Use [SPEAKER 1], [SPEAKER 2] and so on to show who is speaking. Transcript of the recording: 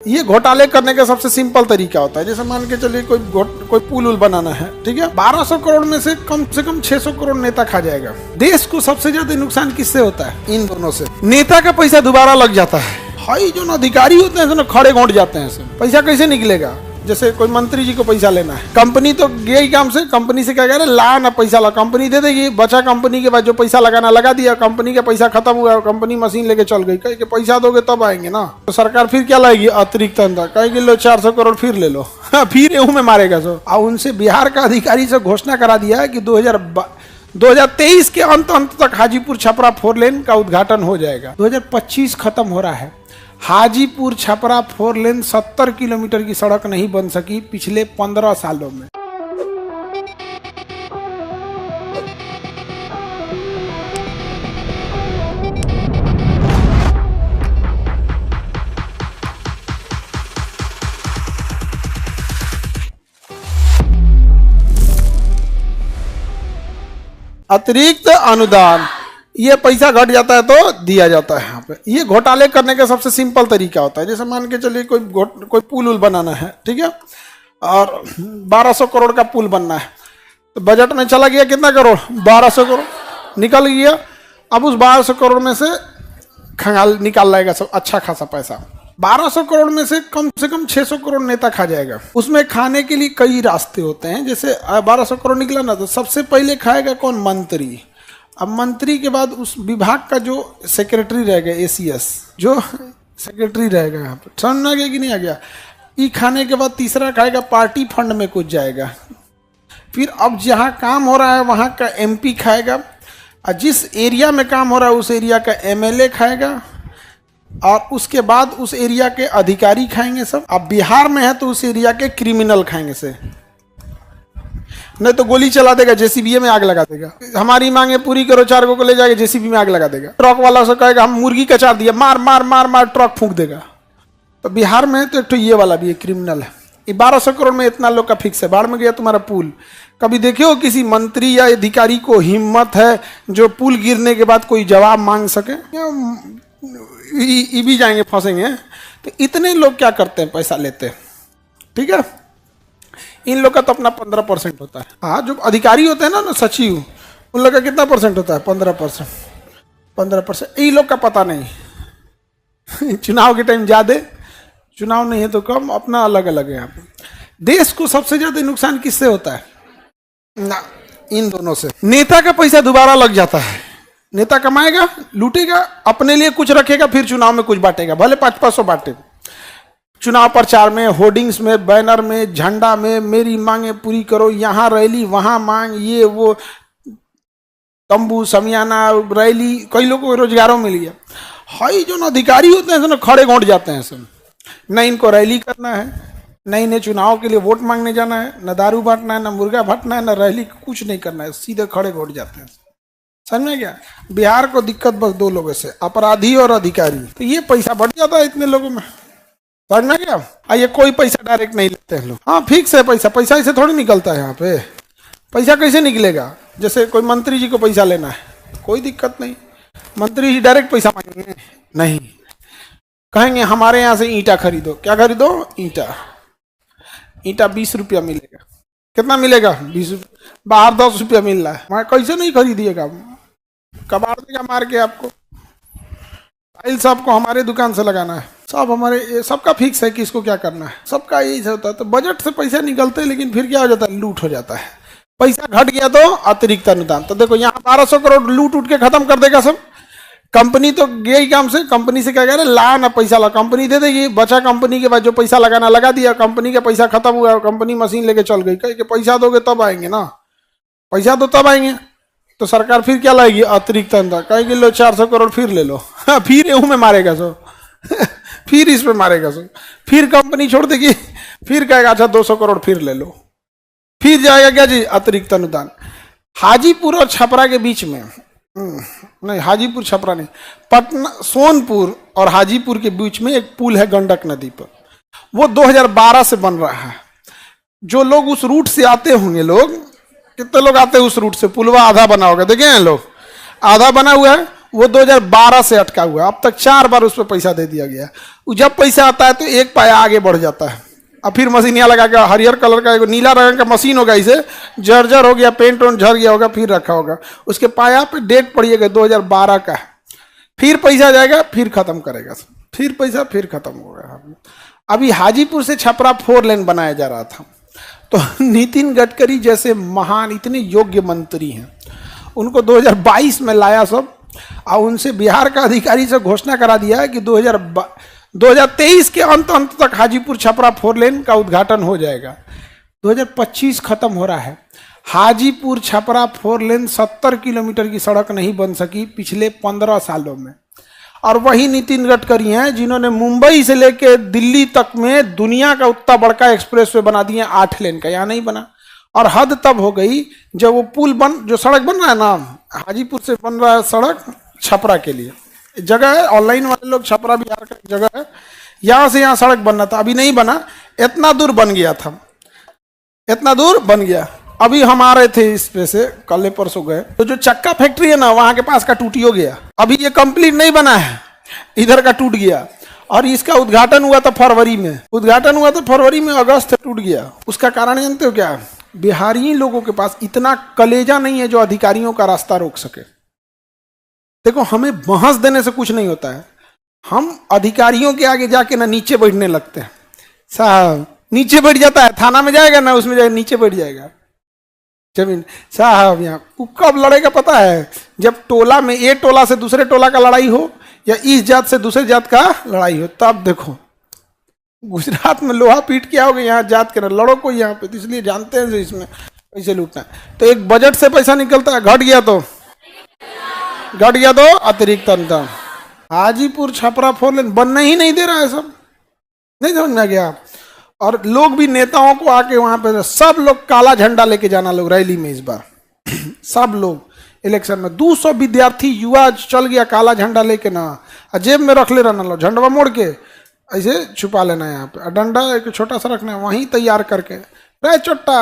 [SPEAKER 1] ये घोटाले करने का सबसे सिंपल तरीका होता है। जैसे मान के चलिए कोई पुल उल बनाना है, ठीक है, 1200 करोड़ में से कम 600 करोड़ नेता खा जाएगा। देश को सबसे ज्यादा नुकसान किससे होता है? इन दोनों से। नेता का पैसा दोबारा लग जाता है, हाई जो अधिकारी होते हैं खड़े घोंट जाते हैं। पैसा कैसे निकलेगा? जैसे कोई मंत्री जी को पैसा लेना है, कंपनी तो गया ही काम से, कंपनी से क्या कह रहे, ला ना पैसा ला, कंपनी दे देगी, बचा कंपनी के बाद जो पैसा लगाना लगा दिया, कंपनी का पैसा खत्म हुआ, कंपनी मशीन लेके चल गई, कहे पैसा दोगे तब आएंगे ना। तो सरकार फिर क्या लाएगी? अतिरिक्त अंदर कहेगी लो 400 करोड़ फिर ले लो, फिर एहू में मारेगा सो। और उनसे बिहार का अधिकारी से घोषणा करा दिया है कि 2023 के अंत तक हाजीपुर छपरा 4 लेन का उद्घाटन हो जाएगा। 2025 खत्म हो रहा है, हाजीपुर छपरा 4 लेन 70 किलोमीटर की सड़क नहीं बन सकी पिछले 15 सालों में। अतिरिक्त अनुदान, ये पैसा घट जाता है तो दिया जाता है यहाँ पे। ये घोटाले करने का सबसे सिंपल तरीका होता है। जैसे मान के चलिए कोई पुल उल बनाना है, ठीक है, और 1200 करोड़ का पुल बनना है, तो बजट में चला गया कितना करोड़? 1200 करोड़ निकल गया। अब उस 1200 करोड़ में से खंगाल निकाल लाएगा सब अच्छा खासा पैसा। 1200 करोड़ में से कम 600 करोड़ नेता खा जाएगा। उसमें खाने के लिए कई रास्ते होते हैं। जैसे 1200 करोड़ निकला ना, तो सबसे पहले खाएगा कौन? मंत्री। अब मंत्री के बाद उस विभाग का जो सेक्रेटरी रहेगा, ACS जो सेक्रेटरी रहेगा, यहाँ पर समझ में आ गया कि नहीं आ गया? ये खाने के बाद तीसरा खाएगा, पार्टी फंड में कुछ जाएगा। फिर अब जहाँ काम हो रहा है वहाँ का MP खाएगा, और जिस एरिया में काम हो रहा है उस एरिया का MLA खाएगा, और उसके बाद उस एरिया के अधिकारी खाएंगे सब। अब बिहार में है तो उस एरिया के क्रिमिनल खाएंगे से, नहीं तो गोली चला देगा, JCB में आग लगा देगा। हमारी मांगे पूरी करो, 4 को ले जाके JCB में आग लगा देगा। ट्रक वाला से कहेगा हम मुर्गी कचार दिया, मार मार मार मार, ट्रक फूंक देगा। तो बिहार में तो एक तो ये वाला भी एक क्रिमिनल है। ये 1200 करोड़ में इतना लोग का फिक्स है। बाढ़ में गया तुम्हारा पुल, कभी देखियो किसी मंत्री या अधिकारी को हिम्मत है जो पुल गिरने के बाद कोई जवाब मांग सके? ये भी जाएंगे फंसेंगे। तो इतने लोग क्या करते हैं? पैसा लेते हैं, ठीक है। इन लोग का तो अपना 15% होता है। हाँ, जो अधिकारी होते हैं ना सचिव, उन लोग का कितना परसेंट होता है? 15%। इन लोग का पता नहीं। चुनाव के टाइम ज्यादा, चुनाव नहीं है तो कम, अपना अलग अलग है। यहाँ पे देश को सबसे ज्यादा नुकसान किससे होता है? ना, इन दोनों से। नेता का पैसा दोबारा लग जाता है। नेता कमाएगा, लूटेगा, अपने लिए कुछ रखेगा, फिर चुनाव में कुछ बांटेगा, भले 500 बांटे। चुनाव प्रचार में, होर्डिंग्स में, बैनर में, झंडा में, मेरी मांगे पूरी करो, यहाँ रैली, वहां मांग, ये वो, तंबू समियाना रैली, कई लोगों को रोजगारों मिल गया। हाई जो अधिकारी होते हैं खड़े घोंट जाते हैं सब। न इनको रैली करना है, न इन्हें चुनाव के लिए वोट मांगने जाना है, न दारू बांटना है, न मुर्गा बांटना है, न रैली, कुछ नहीं करना है, सीधे खड़े घोंट जाते हैं। समझ में क्या? बिहार को दिक्कत बस 2 लोगों से, अपराधी और अधिकारी। तो ये पैसा बढ़ जाता है इतने लोगों में। समझ में क्या? ये कोई पैसा डायरेक्ट नहीं लेते हैं लोग। हाँ, फिक्स है पैसा, पैसा ऐसे थोड़ी निकलता है। यहाँ पे पैसा कैसे निकलेगा? जैसे कोई मंत्री जी को पैसा लेना है, कोई दिक्कत नहीं, मंत्री जी डायरेक्ट पैसा मांगेंगे नहीं, कहेंगे हमारे यहाँ से ईंटा खरीदो। क्या खरीदो? ईंटा 20 रुपया मिलेगा। कितना मिलेगा? 20 रुपया। बाहर 10 रुपया मिल रहा है, कैसे नहीं खरीदिएगा? कबाड़ देगा मार के आपको। टाइल्स आपको हमारे दुकान से लगाना है, सब हमारे, सबका फिक्स है कि इसको क्या करना है, सबका यही होता है। तो बजट से पैसा निकलते हैं, लेकिन फिर क्या हो जाता है? लूट हो जाता है। पैसा घट गया तो अतिरिक्त अनुदान। तो देखो यहाँ 1200 करोड़ लूट उठ के खत्म कर देगा सब। कंपनी तो गया ही काम से, कंपनी से क्या कह रहे, ला ना पैसा ला, कंपनी दे देगी, बचा कंपनी के बाद जो पैसा लगाना लगा दिया, कंपनी का पैसा खत्म हुआ, कंपनी मशीन लेके चल गई, कहे पैसा दोगे तब आएंगे ना, पैसा तो तब आएंगे। तो सरकार फिर क्या लाएगी? अतिरिक्त अंदर कहेगी लो 400 करोड़ फिर ले लो, फिर एहू में मारेगा सो। फिर इस पे मारेगा सो, फिर कंपनी छोड़ देगी, फिर कहेगा अच्छा 200 करोड़ फिर ले लो, फिर जाएगा क्या जी? अतिरिक्त अनुदान। हाजीपुर और छपरा के बीच में, नहीं हाजीपुर छपरा नहीं, पटना, सोनपुर और हाजीपुर के बीच में एक पुल है गंडक नदी पर। वो 2012 से बन रहा है। जो लोग उस रूट से आते होंगे, लोग कितने लोग आते हैं उस रूट से, पुलवा आधा बना होगा, देखे हैं लोग, आधा बना हुआ है, वो 2012 से अटका हुआ है। अब तक 4 बार उस पर पैसा दे दिया गया। जब पैसा आता है तो एक पाया आगे बढ़ जाता है। अब फिर मशीन यहाँ लगा के हरियर कलर का एक नीला रंग का मशीन होगा, इसे जर्जर हो गया, पेंट वेंट झड़ गया होगा, फिर रखा होगा। उसके पाया पे डेट पड़िएगा 2012 का है। फिर पैसा जाएगा, फिर खत्म करेगा, फिर पैसा, फिर खत्म होगा। अभी हाजीपुर से छपरा 4 लेन बनाया जा रहा था, तो नितिन गडकरी जैसे महान इतने योग्य मंत्री हैं, उनको 2022 में लाया सब, और उनसे बिहार का अधिकारी से घोषणा करा दिया है कि 2023 के अंत तक हाजीपुर छपरा 4 लेन का उद्घाटन हो जाएगा। 2025 खत्म हो रहा है, हाजीपुर छपरा 4 लेन 70 किलोमीटर की सड़क नहीं बन सकी पिछले 15 सालों में। और वही नितिन गडकरी हैं जिन्होंने मुंबई से लेकर दिल्ली तक में दुनिया का उतना बड़का एक्सप्रेसवे बना दिए 8 लेन का, यहाँ नहीं बना। और हद तब हो गई जब वो पुल जो सड़क बन रहा है ना, हाजीपुर से बन रहा है सड़क छपरा के लिए, जगह है, ऑनलाइन वाले लोग, छपरा बिहार का जगह है, यहाँ से यहाँ सड़क बनना था, अभी नहीं बना, इतना दूर बन गया था, इतना दूर बन गया। अभी हम आ रहे थे इस पे से, कल परसों गए, तो जो चक्का फैक्ट्री है ना वहां के पास का टूट हो गया, अभी ये कंप्लीट नहीं बना है, इधर का टूट गया। और इसका उद्घाटन हुआ था फरवरी में, उद्घाटन हुआ था फरवरी में, अगस्त टूट गया। उसका कारण जानते हो क्या? बिहारी लोगों के पास इतना कलेजा नहीं है जो अधिकारियों का रास्ता रोक सके। देखो, हमें बहस देने से कुछ नहीं होता है, हम अधिकारियों के आगे जाके ना नीचे बैठने लगते हैं। साहब नीचे बैठ जाता है, थाना में जाएगा ना, उसमें जाएगा नीचे बैठ जाएगा जमीन। साहब यहाँ कब लड़ेगा पता है? जब टोला में एक टोला से दूसरे टोला का लड़ाई हो, या इस जात से दूसरे जात का लड़ाई हो, तब देखो। गुजरात में लोहा पीट के आओगे, यहाँ जात के ना लड़ो कोई यहाँ पे, इसलिए जानते हैं इसमें पैसे लूटना है। तो एक बजट से पैसा निकलता है, घट गया तो अतिरिक्त अनुदान। हाजीपुर छपरा 4 लेन बनने ही नहीं दे रहा है, सब नहीं समझ में आ गया। और लोग भी नेताओं को आके वहां पे सब लोग काला झंडा लेके जाना, लोग रैली में इस बार सब लोग इलेक्शन में 200 विद्यार्थी युवा चल गया काला झंडा लेके ना, जेब में रख ले रहना, लो झंडा मोड़ के ऐसे छुपा लेना, यहाँ पे डंडा एक छोटा सा रखना है, वहीं तैयार करके रे चोट्टा